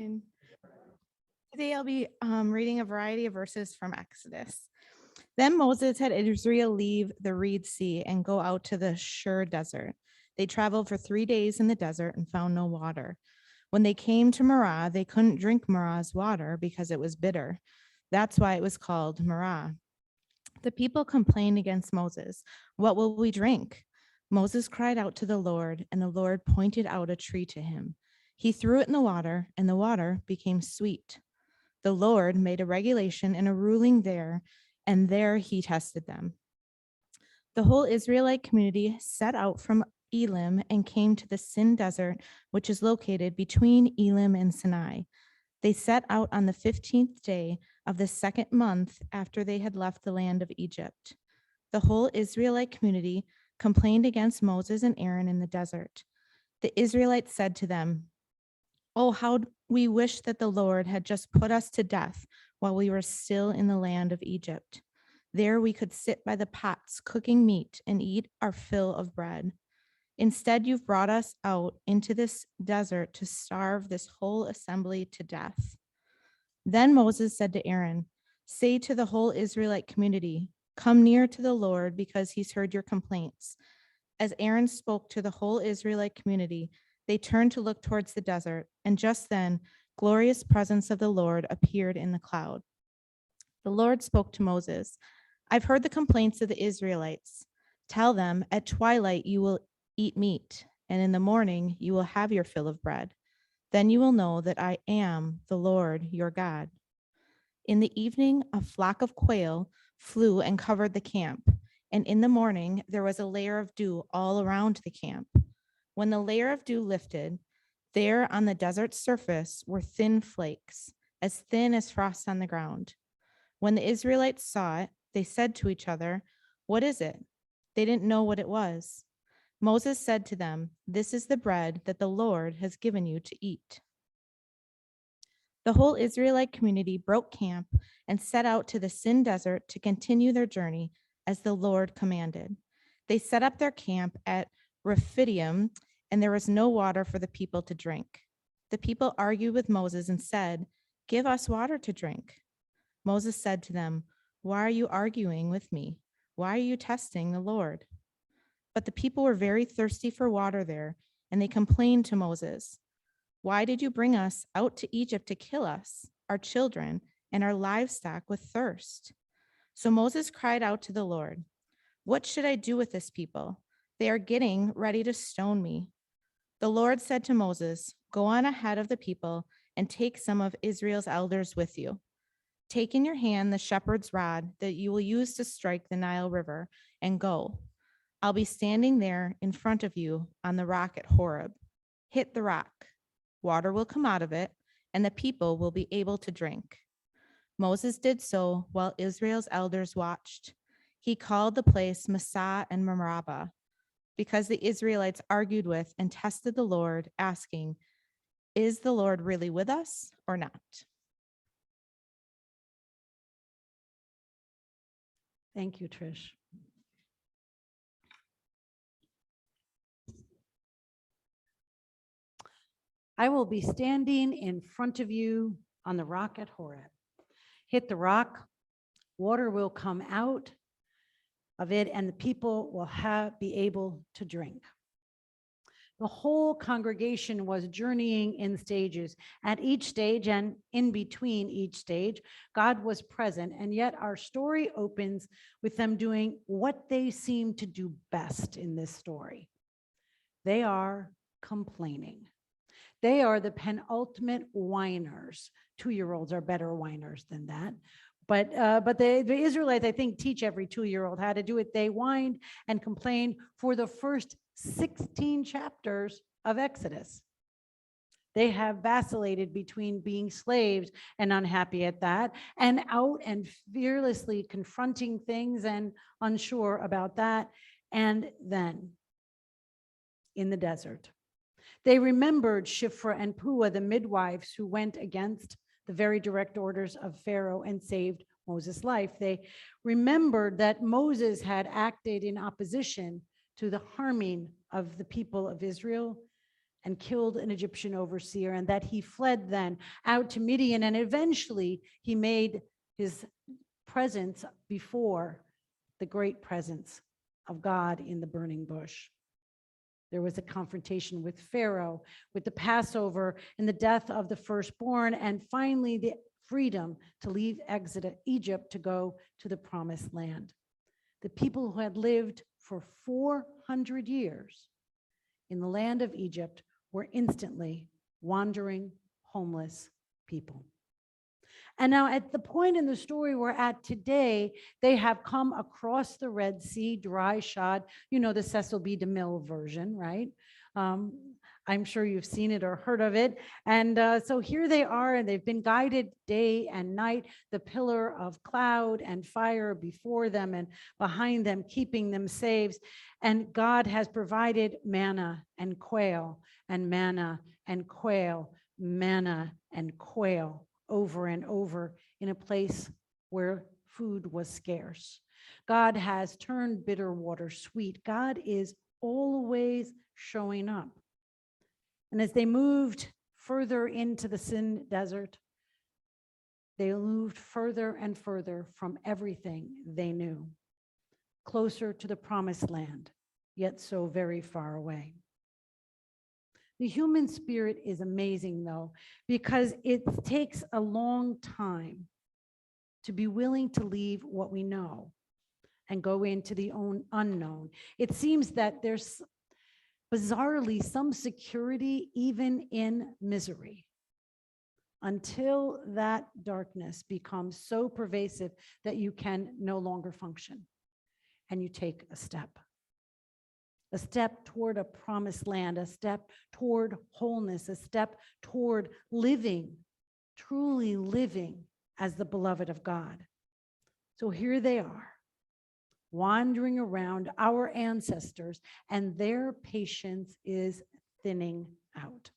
And today I'll be reading a variety of verses from Exodus. Then Moses had Israel leave the Reed Sea and go out to the Shur desert. They traveled for 3 days in the desert and found no water. When they came to Marah, they couldn't drink Marah's water because it was bitter. That's why it was called Marah. The people complained against Moses. What will we drink? Moses cried out to the Lord, and the Lord pointed out a tree to him. He threw it in the water, and the water became sweet. The Lord made a regulation and a ruling there, and there he tested them. The whole Israelite community set out from Elim and came to the Sin desert, which is located between Elim and Sinai. They set out on the 15th day of the second month after they had left the land of Egypt. The whole Israelite community complained against Moses and Aaron in the desert. The Israelites said to them, "Oh, how we wish that the Lord had just put us to death while we were still in the land of Egypt. There we could sit by the pots cooking meat and eat our fill of bread. Instead, you've brought us out into this desert to starve this whole assembly to death." Then Moses said to Aaron, "Say to the whole Israelite community, 'Come near to the Lord because he's heard your complaints.'" As Aaron spoke to the whole Israelite community, they turned to look towards the desert, and just then, glorious presence of the Lord appeared in the cloud. The Lord spoke to Moses, "I've heard the complaints of the Israelites. Tell them, at twilight you will eat meat, and in the morning you will have your fill of bread. Then you will know that I am the Lord your God." In the evening, a flock of quail flew and covered the camp, and in the morning there was a layer of dew all around the camp. When the layer of dew lifted, there on the desert surface were thin flakes, as thin as frost on the ground. When the Israelites saw it, they said to each other, "What is it?" They didn't know what it was. Moses said to them, "This is the bread that the Lord has given you to eat." The whole Israelite community broke camp and set out to the Sin desert to continue their journey as the Lord commanded. They set up their camp at Rephidim, and there was no water for the people to drink. The people argued with Moses and said, "Give us water to drink." Moses said to them, "Why are you arguing with me? Why are you testing the Lord?" But the people were very thirsty for water there, and they complained to Moses, "Why did you bring us out to Egypt to kill us, our children, and our livestock with thirst?" So Moses cried out to the Lord, "What should I do with this people? They are getting ready to stone me." The Lord said to Moses, "Go on ahead of the people and take some of Israel's elders with you. Take in your hand the shepherd's rod that you will use to strike the Nile River and go. I'll be standing there in front of you on the rock at Horeb. Hit the rock. Water will come out of it, and the people will be able to drink." Moses did so while Israel's elders watched. He called the place Massah and Meribah, because the Israelites argued with and tested the Lord, asking, "Is the Lord really with us or not?" Thank you, Trish. I will be standing in front of you on the rock at Horeb. Hit the rock, water will come out of it, and the people will be able to drink. The whole congregation was journeying in stages. At each stage and in between each stage, God was present. And yet our story opens with them doing what they seem to do best in this story. They are complaining. They are the penultimate whiners. 2-year-olds are better whiners than that. But the Israelites, I think, teach every 2-year-old how to do it. They whined and complained for the first 16 chapters of Exodus. They have vacillated between being slaves and unhappy at that, and out and fearlessly confronting things and unsure about that. And then in the desert, they remembered Shiphrah and Puah, the midwives who went against the very direct orders of Pharaoh and saved Moses' life. They remembered that Moses had acted in opposition to the harming of the people of Israel, and killed an Egyptian overseer, and that he fled then out to Midian, and eventually he made his presence before the great presence of God in the burning bush. There was a confrontation with Pharaoh, with the Passover and the death of the firstborn, and finally the freedom to leave Egypt to go to the promised land. The people who had lived for 400 years in the land of Egypt were instantly wandering, homeless people. And now at the point in the story we're at today, they have come across the Red Sea, dry shod, the Cecil B. DeMille version, right? I'm sure you've seen it or heard of it. And so here they are, and they've been guided day and night, the pillar of cloud and fire before them and behind them, keeping them safe. And God has provided manna and quail and manna and quail, manna and quail over and over in a place where food was scarce. God has turned bitter water sweet. God is always showing up. And as they moved further into the Sin Desert, they moved further and further from everything they knew, closer to the promised land, yet so very far away. The human spirit is amazing, though, because it takes a long time to be willing to leave what we know and go into the unknown. It seems that there's bizarrely some security even in misery until that darkness becomes so pervasive that you can no longer function and you take a step toward a promised land, a step toward wholeness, a step toward living, truly living as the beloved of God. So here they are, wandering around, our ancestors, and their patience is thinning out.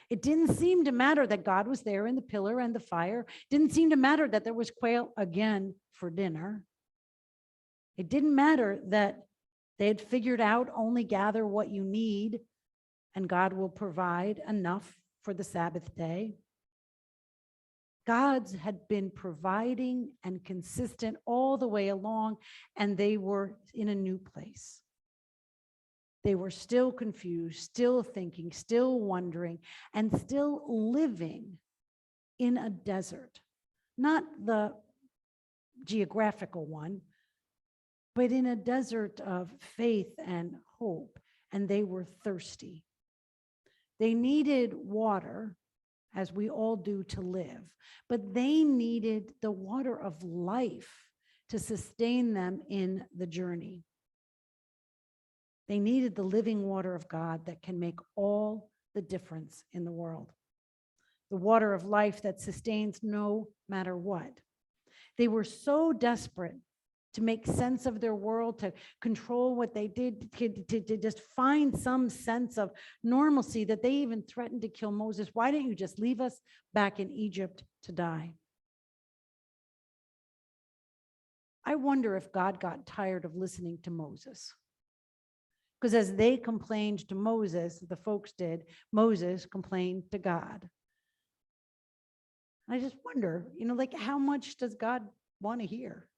It didn't seem to matter that God was there in the pillar and the fire. It didn't seem to matter that there was quail again for dinner. It didn't matter that they had figured out only gather what you need and God will provide enough for the Sabbath day. God's had been providing and consistent all the way along, and they were in a new place. They were still confused, still thinking, still wondering, and still living in a desert. Not the geographical one, but in a desert of faith and hope, and they were thirsty. They needed water, as we all do, to live, but they needed the water of life to sustain them in the journey. They needed the living water of God that can make all the difference in the world. The water of life that sustains no matter what. They were so desperate to make sense of their world, to control what they did, to just find some sense of normalcy, that they even threatened to kill Moses. Why don't you just leave us back in Egypt to die? I wonder if God got tired of listening to Moses. Because as they complained to Moses, the folks did, Moses complained to God. I just wonder, how much does God want to hear?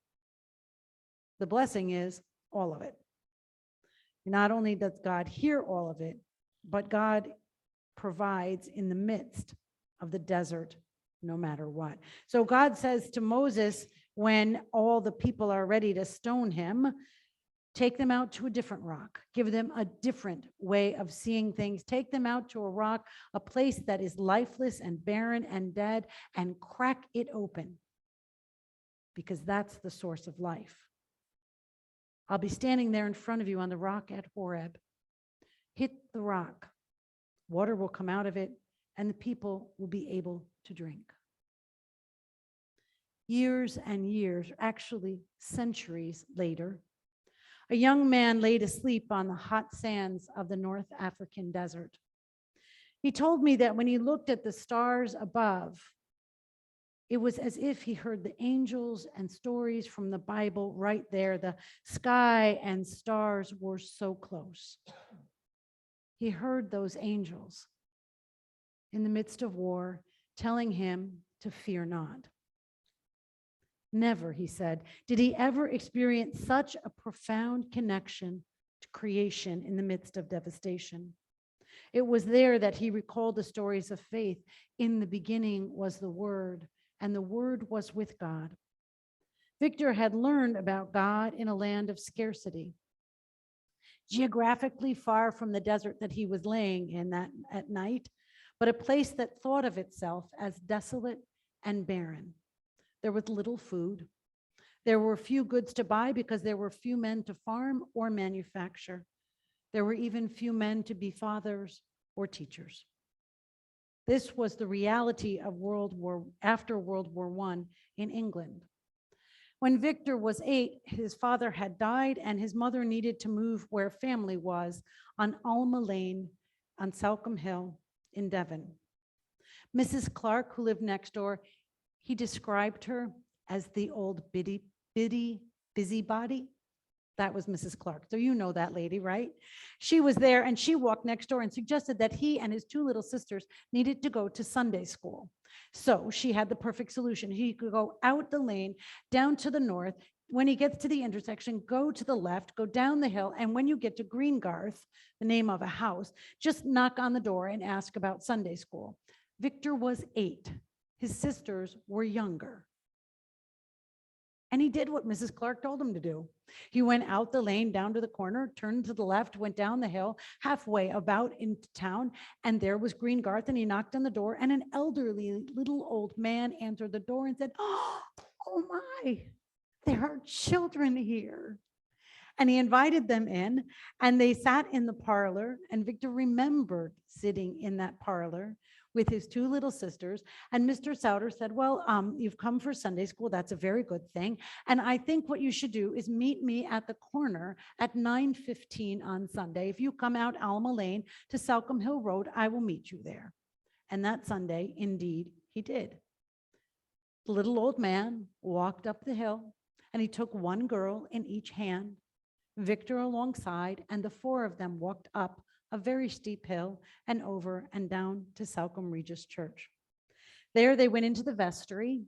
The blessing is all of it. Not only does God hear all of it, but God provides in the midst of the desert, no matter what. So God says to Moses, when all the people are ready to stone him, take them out to a different rock, give them a different way of seeing things, take them out to a rock, a place that is lifeless and barren and dead, and crack it open, because that's the source of life. I'll be standing there in front of you on the rock at Horeb. Hit the rock. Water will come out of it, and the people will be able to drink. Years and years, actually centuries later, a young man laid asleep on the hot sands of the North African desert. He told me that when he looked at the stars above, it was as if he heard the angels and stories from the Bible right there. The sky and stars were so close. he heard those angels in the midst of war telling him to fear not. Never, he said, did he ever experience such a profound connection to creation in the midst of devastation. It was there that he recalled the stories of faith. In the beginning was the Word, and the Word was with God. Victor had learned about God in a land of scarcity, geographically far from the desert that he was laying in that at night, but a place that thought of itself as desolate and barren. There was little food. There were few goods to buy because there were few men to farm or manufacture. There were even few men to be fathers or teachers. This was the reality of after World War I in England. When Victor was 8, his father had died and his mother needed to move where family was on Alma Lane on Salcombe Hill in Devon. Mrs. Clark, who lived next door, he described her as the old busybody. That was Mrs. Clark. So you know that lady, right? She was there and she walked next door and suggested that he and his 2 little sisters needed to go to Sunday school. So she had the perfect solution. He could go out the lane, down to the north. When he gets to the intersection, go to the left, go down the hill. And when you get to Greengarth, the name of a house, just knock on the door and ask about Sunday school. Victor was 8. His sisters were younger. And he did what Mrs. Clark told him to do. He went out the lane, down to the corner, turned to the left, went down the hill, halfway about into town, and there was Greengarth, and he knocked on the door, and an elderly little old man answered the door and said, "Oh my, there are children here." And he invited them in, and they sat in the parlor, and Victor remembered sitting in that parlor with his 2 little sisters. And Mr. Souter said, "Well, you've come for Sunday school. That's a very good thing. And I think what you should do is meet me at the corner at 9:15 on Sunday. If you come out Alma Lane to Salcombe Hill Road, I will meet you there." And that Sunday, indeed, he did. The little old man walked up the hill, and he took 1 girl in each hand, Victor alongside, and the 4 of them walked up a very steep hill and over and down to Salcombe Regis Church. There they went into the vestry.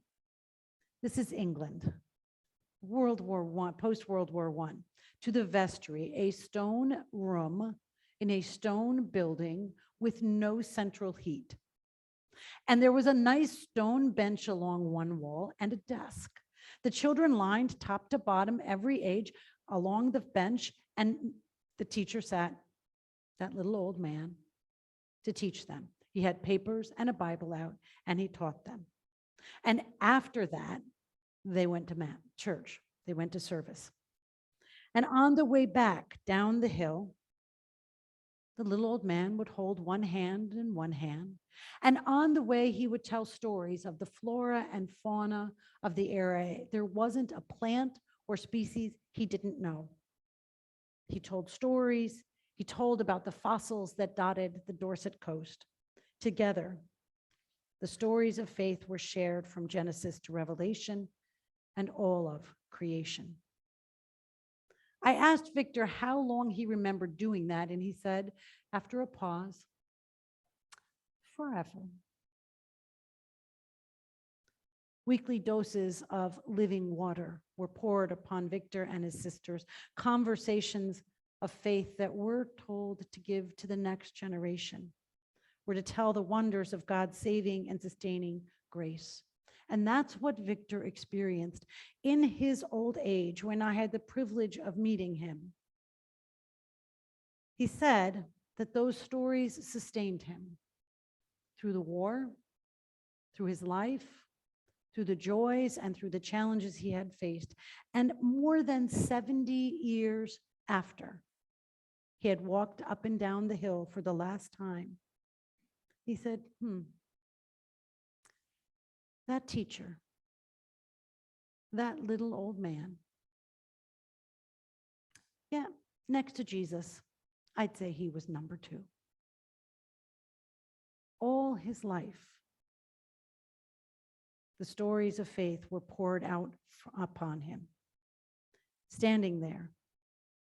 This is England, World War I, post-World War I, to the vestry, a stone room in a stone building with no central heat. And there was a nice stone bench along one wall and a desk. The children lined top to bottom, every age, along the bench, and the teacher sat, that little old man, to teach them. He had papers and a Bible out, and he taught them. And after that, they went to church. They went to service. And on the way back down the hill, the little old man would hold one hand in one hand. And on the way, he would tell stories of the flora and fauna of the area. There wasn't a plant or species he didn't know. He told stories. He told about the fossils that dotted the Dorset coast. Together, the stories of faith were shared from Genesis to Revelation and all of creation. I asked Victor how long he remembered doing that, and he said, after a pause, forever. Weekly doses of living water were poured upon Victor and his sisters, conversations of faith that we're told to give to the next generation. We're to tell the wonders of God's saving and sustaining grace. And that's what Victor experienced in his old age when I had the privilege of meeting him. He said that those stories sustained him through the war, through his life, through the joys and through the challenges he had faced. And more than 70 years after he had walked up and down the hill for the last time, he said, that teacher, that little old man, yeah, next to Jesus, I'd say he was number 2. All his life, the stories of faith were poured out upon him. Standing there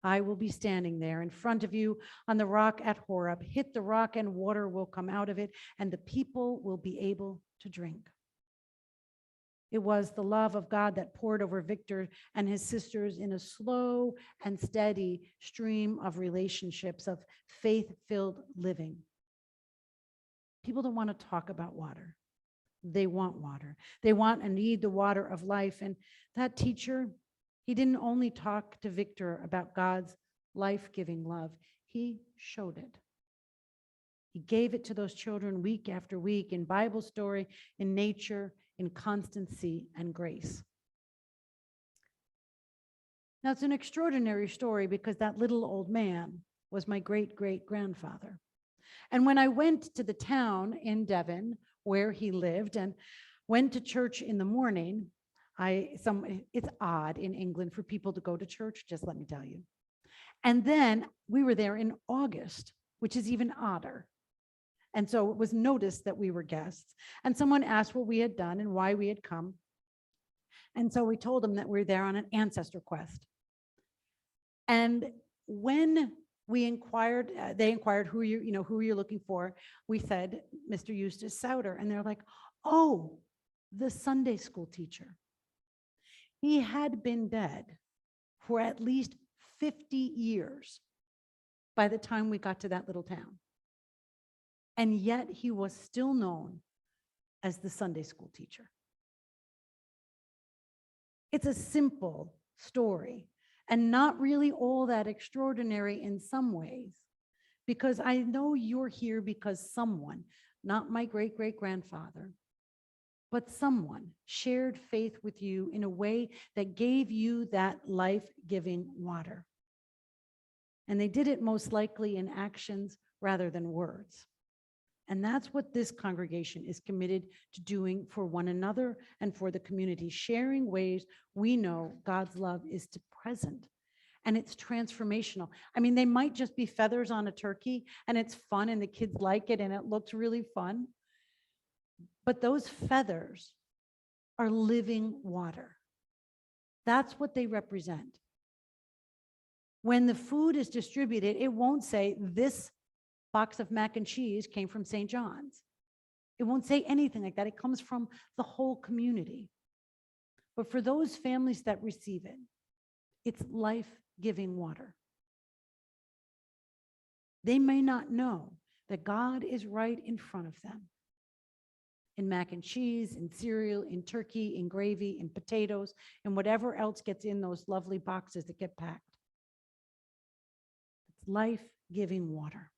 I will be standing there in front of you on the rock at Horeb. Hit the rock and water will come out of it, and the people will be able to drink. It was the love of God that poured over Victor and his sisters in a slow and steady stream of relationships, of faith-filled living. People don't want to talk about water. They want water. They want and need the water of life. And that teacher, he didn't only talk to Victor about God's life-giving love. He showed it. He gave it to those children week after week in Bible story, in nature, in constancy and grace. Now, it's an extraordinary story because that little old man was my great-great-grandfather. And when I went to the town in Devon where he lived and went to church in the morning, it's odd in England for people to go to church, just let me tell you. And then we were there in August, which is even odder. And so it was noticed that we were guests. And someone asked what we had done and why we had come. And so we told them that we were there on an ancestor quest. And when we inquired, they inquired who you're looking for. We said, Mr. Eustace Souter. And they're like, oh, the Sunday school teacher. He had been dead for at least 50 years by the time we got to that little town. And yet he was still known as the Sunday school teacher. It's a simple story and not really all that extraordinary in some ways, because I know you're here because someone, not my great-great-grandfather, but someone shared faith with you in a way that gave you that life-giving water. And they did it most likely in actions rather than words. And that's what this congregation is committed to doing for one another and for the community, sharing ways we know God's love is present and it's transformational. I mean, they might just be feathers on a turkey and it's fun and the kids like it and it looks really fun. But those feathers are living water. That's what they represent. When the food is distributed, it won't say this box of mac and cheese came from St. John's. It won't say anything like that. It comes from the whole community. But for those families that receive it, it's life-giving water. They may not know that God is right in front of them. In mac and cheese, in cereal, in turkey, in gravy, in potatoes, and whatever else gets in those lovely boxes that get packed. It's life-giving water.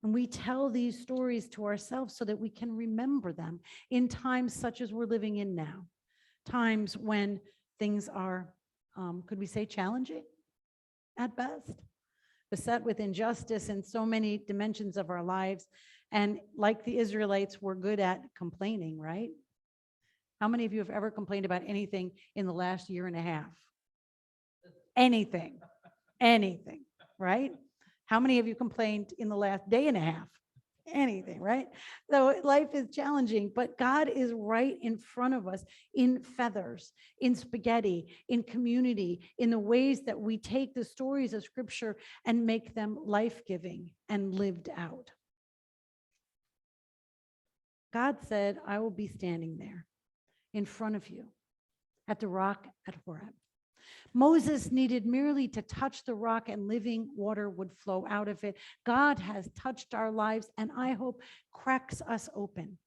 And we tell these stories to ourselves so that we can remember them in times such as we're living in now. Times when things are, could we say challenging at best? Beset with injustice in so many dimensions of our lives. And like the Israelites, we're good at complaining, right? How many of you have ever complained about anything in the last year and a half? Anything, right? How many of you complained in the last day and a half? Anything, right? So life is challenging, but God is right in front of us in feathers, in spaghetti, in community, in the ways that we take the stories of Scripture and make them life-giving and lived out. God said, I will be standing there in front of you at the rock at Horeb. Moses needed merely to touch the rock and living water would flow out of it. God has touched our lives and I hope cracks us open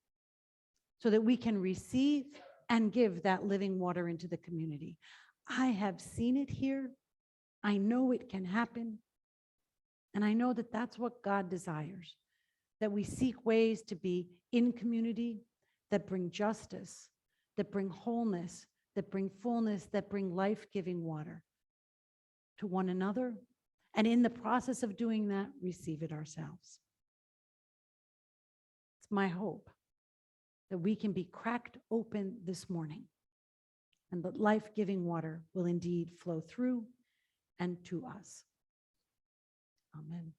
so that we can receive and give that living water into the community. I have seen it here. I know it can happen. And I know that that's what God desires, that we seek ways to be in community that bring justice, that bring wholeness, that bring fullness, that bring life-giving water to one another. And in the process of doing that, receive it ourselves. It's my hope that we can be cracked open this morning and that life-giving water will indeed flow through and to us. Amen.